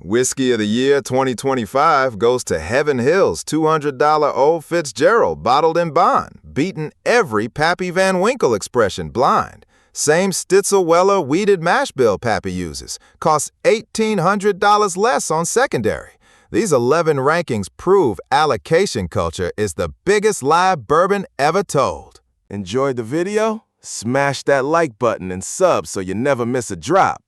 Whiskey of the Year 2025 goes to Heaven Hill's $200 Old Fitzgerald Bottled-in-Bond, beating every Pappy Van Winkle expression blind. Same Stitzel-Weller weeded mash bill Pappy uses. Costs $1,800 less on secondary. These 11 rankings prove allocation culture is the biggest live bourbon ever told. Enjoyed the video? Smash that like button and sub so you never miss a drop.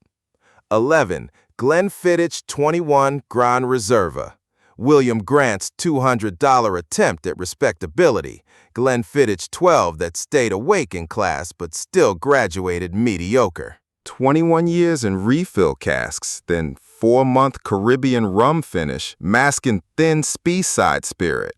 11. Glenfiddich 21 Grand Reserva. William Grant's $200 attempt at respectability. Glenfiddich 12 that stayed awake in class but still graduated mediocre. 21 years in refill casks, then 4-month Caribbean rum finish, masking thin Speyside spirit.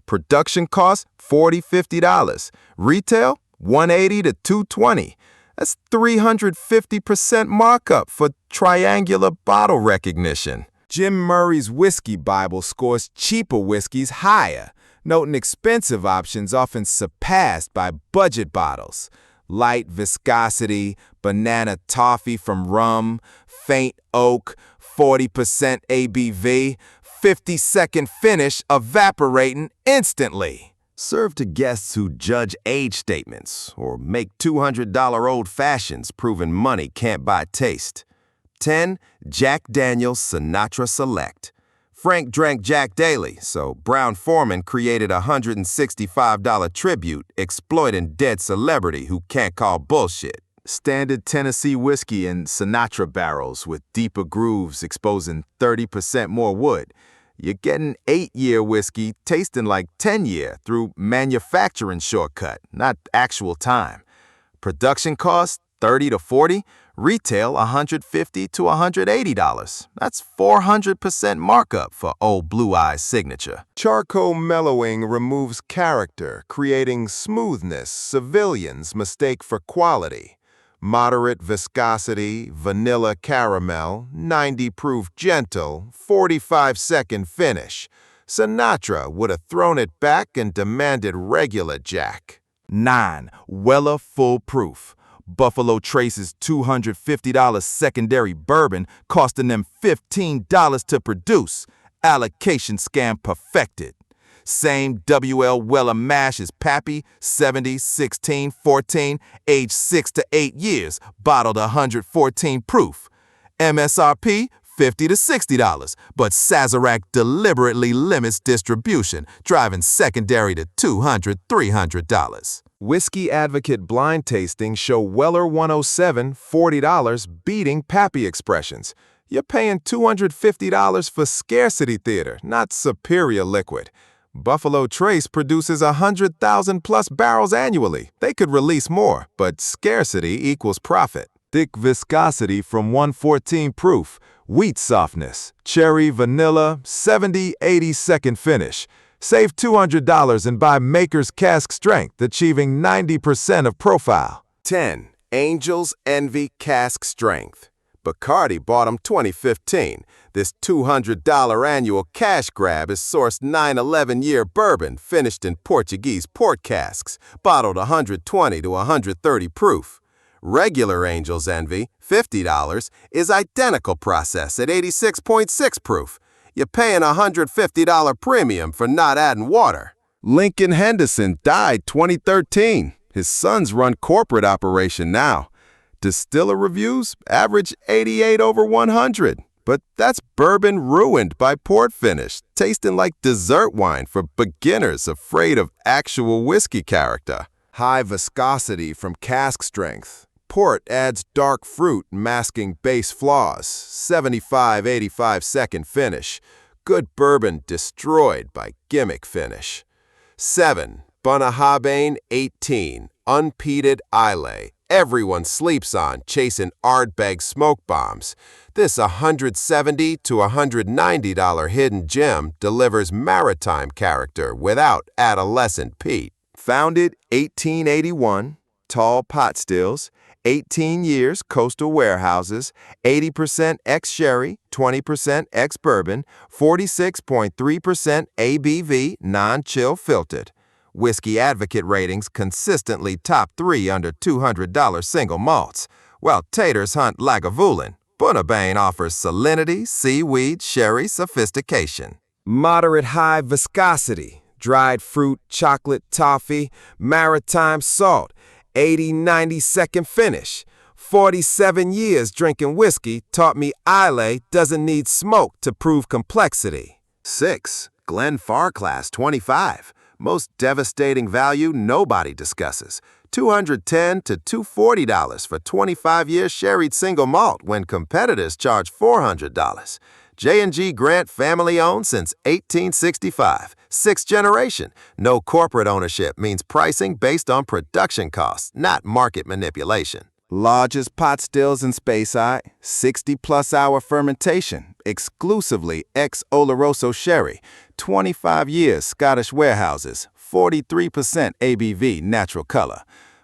Production costs $40–50. Retail $180 to $220. That's 350% markup for triangular bottle recognition. Jim Murray's Whiskey Bible scores cheaper whiskeys higher, noting expensive options often surpassed by budget bottles. Light viscosity, banana toffee from rum, faint oak, 40% ABV, 50-second finish evaporating instantly. Served to guests who judge age statements or make $200 old fashions proving money can't buy taste. 10. Jack Daniel's Sinatra Select. Frank drank Jack daily, so Brown Foreman created a $165 tribute exploiting dead celebrity who can't call bullshit. Standard Tennessee whiskey in Sinatra barrels with deeper grooves exposing 30% more wood. You're getting 8-year whiskey tasting like 10-year through manufacturing shortcut, not actual time. Production costs $30 to $40, retail $150 to $180. That's 400% markup for Old Blue Eye's signature. Charcoal mellowing removes character, creating smoothness civilians mistake for quality. Moderate viscosity, vanilla caramel, 90 proof gentle, 45-second finish. Sinatra would have thrown it back and demanded regular Jack. 9. Weller Full Proof. Buffalo Trace's $250 secondary bourbon costing them $15 to produce. Allocation scam perfected. Same W.L. Weller mash as Pappy, 70, 16, 14, age 6 to 8 years, bottled 114 proof. MSRP, $50 to $60, but Sazerac deliberately limits distribution, driving secondary to $200, $300. Whiskey Advocate blind tastings show Weller 107, $40, beating Pappy expressions. You're paying $250 for scarcity theater, not superior liquid. Buffalo Trace produces 100,000+ barrels annually. They could release more, but scarcity equals profit. Thick viscosity from 114 proof. Wheat softness. Cherry vanilla, 70–80-second finish. Save $200 and buy Maker's Cask Strength, achieving 90% of profile. 10. Angel's Envy Cask Strength. Bacardi bought them 2015. This $200 annual cash grab is sourced 9-11-year bourbon finished in Portuguese port casks, bottled 120 to 130 proof. Regular Angel's Envy, $50, is identical process at 86.6 proof. You're paying a $150 premium for not adding water. Lincoln Henderson died 2013. His sons run corporate operation now. Distiller reviews average 88/100. But that's bourbon ruined by port finish, tasting like dessert wine for beginners afraid of actual whiskey character. High viscosity from cask strength. Port adds dark fruit masking base flaws. 75–85-second finish. Good bourbon destroyed by gimmick finish. 7. Bunnahabhain 18 Unpeated Islay. Everyone sleeps on chasing Ardbeg smoke bombs. This $170 to $190 hidden gem delivers maritime character without adolescent peat. Founded 1881, tall pot stills, 18 years coastal warehouses, 80% ex-sherry, 20% ex-bourbon, 46.3% ABV non-chill filtered. Whiskey Advocate ratings consistently top 3 under $200 single malts, while taters hunt Lagavulin, Bunnahabhain offers salinity, seaweed, sherry, sophistication. Moderate high viscosity, dried fruit, chocolate, toffee, maritime salt, 80-90-second finish. 47 years drinking whiskey taught me Islay doesn't need smoke to prove complexity. 6. Glenfarclas 25. Most devastating value nobody discusses. $210 to $240 for 25-year sherried single malt when competitors charge $400. J&G Grant family owned since 1865. 6th generation. No corporate ownership means pricing based on production costs, not market manipulation. Largest pot stills in Speyside, 60-plus hour fermentation, exclusively ex-Oloroso sherry, 25 years Scottish warehouses, 43% ABV natural color.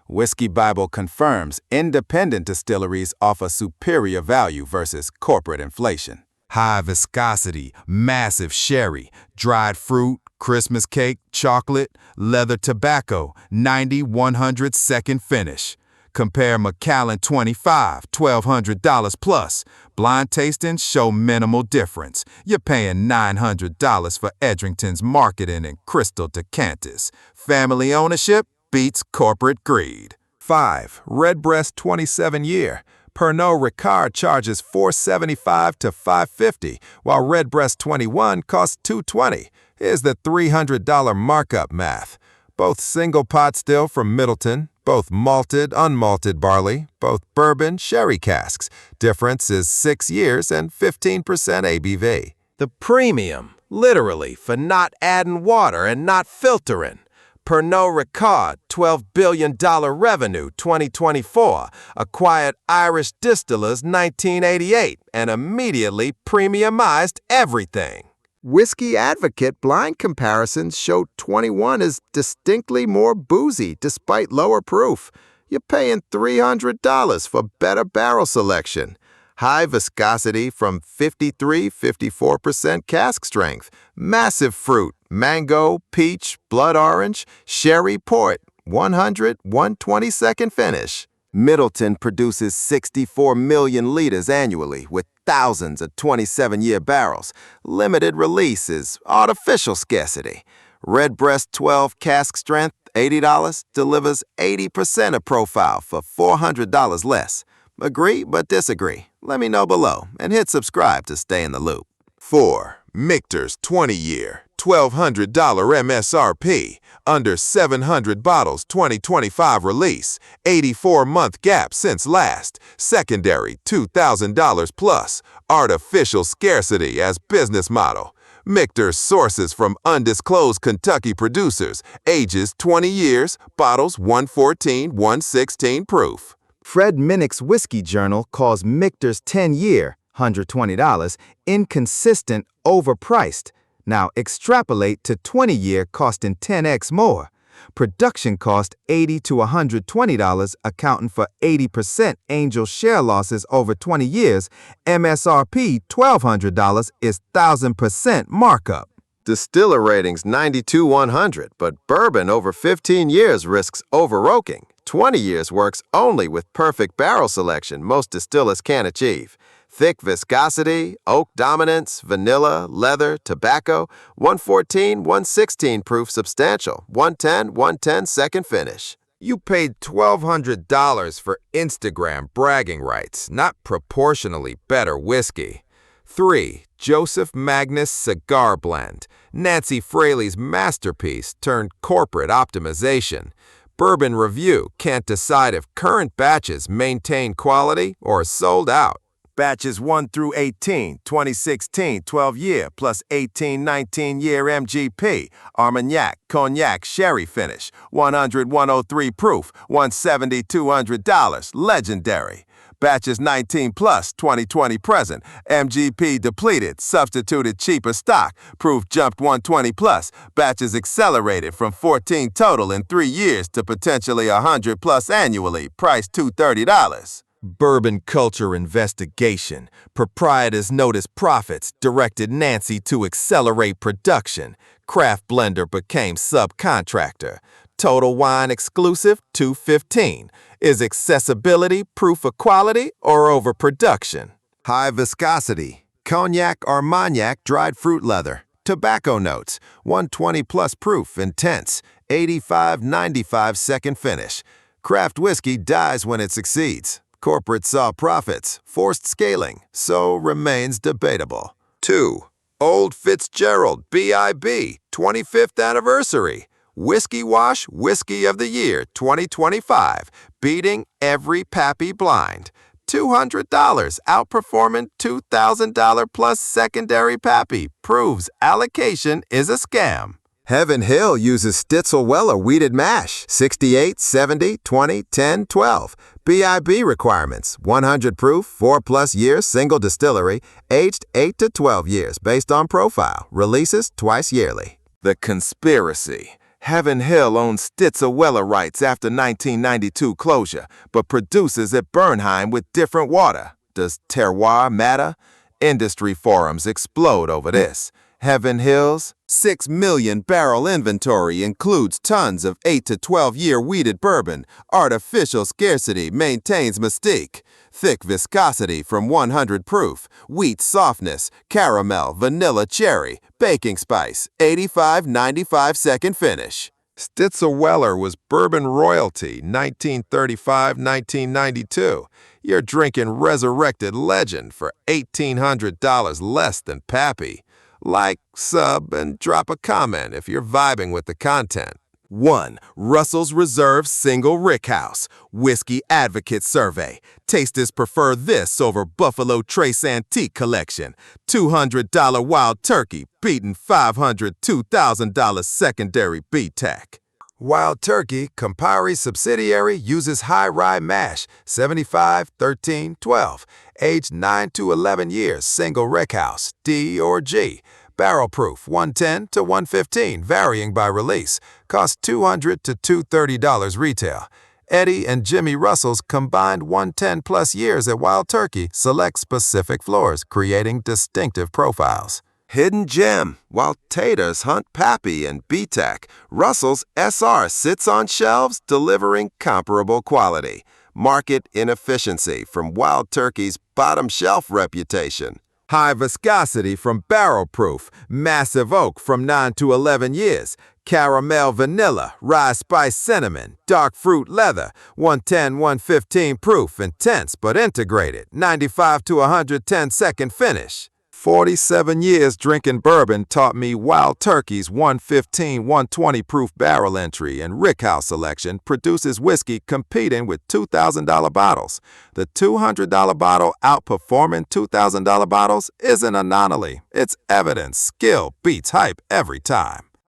Whiskey Bible confirms independent distilleries offer superior value versus corporate inflation. High viscosity, massive sherry, dried fruit, Christmas cake, chocolate, leather tobacco, 90-100 second finish. Compare Macallan 25, $1,200 plus. Blind tastings show minimal difference. You're paying $900 for Edrington's marketing and crystal decanters. Family ownership beats corporate greed. 5. Redbreast 27 year. Pernod Ricard charges $475 to $550, while Redbreast 21 costs $220. Here's the $300 markup math. Both single pot still from Middleton, both malted, unmalted barley, both bourbon, sherry casks. Difference is 6 years and 15% ABV. The premium, literally, for not adding water and not filtering. Pernod Ricard, $12 billion revenue 2024, acquired Irish distillers 1988 and immediately premiumized everything. Whiskey Advocate blind comparisons show 21 is distinctly more boozy despite lower proof. You're paying $300 for better barrel selection. High viscosity from 53-54% cask strength. Massive fruit, mango, peach, blood orange, sherry port, 100-120 second finish. Middleton produces 64 million liters annually with thousands of 27-year barrels. Limited release is artificial scarcity. Redbreast 12 cask strength, $80, delivers 80% of profile for $400 less. Agree but disagree? Let me know below and hit subscribe to stay in the loop. 4. Michter's 20-year, $1,200 MSRP, under 700 bottles 2025 release, 84-month gap since last, secondary $2,000 plus, artificial scarcity as business model. Michter sources from undisclosed Kentucky producers, ages 20 years, bottles 114-116 proof. Fred Minnick's Whiskey Journal calls Michter's 10-year, $120, inconsistent, overpriced. Now extrapolate to 20-year costing 10x more. Production cost $80 to $120, accounting for 80% angel share losses over 20 years. MSRP $1,200 is 1,000% markup. Distiller ratings 92-100, but bourbon over 15 years risks over-oaking. 20 years works only with perfect barrel selection most distillers can't achieve. Thick viscosity, oak dominance, vanilla, leather, tobacco, 114-116 proof substantial, 110-110 second finish. You paid $1,200 for Instagram bragging rights, not proportionally better whiskey. 3. Joseph Magnus Cigar Blend, Nancy Fraley's masterpiece turned corporate optimization. Bourbon Review can't decide if current batches maintain quality or sold out. Batches 1 through 18, 2016, 12-year, plus 18-19-year MGP, Armagnac, Cognac, Sherry finish, 100-103 proof, $170-200, legendary. Batches 19 plus, 2020 present, MGP depleted, substituted cheaper stock, proof jumped 120 plus, batches accelerated from 14 total in 3 years to potentially 100 plus annually, price $230. Bourbon Culture Investigation. Proprietors notice profits directed Nancy to accelerate production. Craft blender became subcontractor. Total Wine exclusive, $215. Is accessibility proof of quality or overproduction? High viscosity, cognac or Armagnac dried fruit leather. Tobacco notes, 120 plus proof, intense, 85-95 second finish. Craft whiskey dies when it succeeds. Corporate saw profits, forced scaling, so remains debatable. 2. Old Fitzgerald BIB, 25th anniversary. Whiskey Wash Whiskey of the Year 2025, beating every Pappy blind. $200, outperforming $2,000 plus secondary Pappy, proves allocation is a scam. Heaven Hill uses Stitzel-Weller wheated mash, 68, 70, 20, 10, 12. BIB requirements, 100 proof, 4+ years, single distillery, aged 8 to 12 years based on profile, releases twice yearly. The conspiracy. Heaven Hill owns Stitzel-Weller rights after 1992 closure, but produces at Bernheim with different water. Does terroir matter? Industry forums explode over this. Heaven Hill's 6 million barrel inventory includes tons of 8 to 12-year wheated bourbon. Artificial scarcity maintains mystique. Thick viscosity from 100 proof. Wheat softness, caramel, vanilla cherry, baking spice, 85-95 second finish. Stitzel-Weller was bourbon royalty, 1935-1992. You're drinking resurrected legend for $1,800 less than Pappy. Like, sub, and drop a comment if you're vibing with the content. 1. Russell's Reserve Single Rickhouse Whiskey Advocate Survey. Tasters prefer this over Buffalo Trace Antique Collection. $200 Wild Turkey beating $500 $2,000 secondary BTAC. Wild Turkey, Campari subsidiary, uses high rye mash, 75, 13, 12. Aged 9 to 11 years, single rickhouse, D or G. Barrel proof, 110 to 115, varying by release. Cost $200 to $230 retail. Eddie and Jimmy Russell's combined 110 plus years at Wild Turkey select specific floors, creating distinctive profiles. Hidden gem. While taters hunt Pappy and BTAC, Russell's SR sits on shelves delivering comparable quality. Market inefficiency from Wild Turkey's bottom shelf reputation. High viscosity from barrel proof. Massive oak from 9 to 11 years. Caramel vanilla, rye spice cinnamon, dark fruit leather. 110-115 proof, intense but integrated. 95 to 110 second finish. 47 years drinking bourbon taught me Wild Turkey's 115-120 proof barrel entry and rickhouse selection produces whiskey competing with $2,000 bottles. The $200 bottle outperforming $2,000 bottles is an anomaly. It's evidence skill beats hype every time.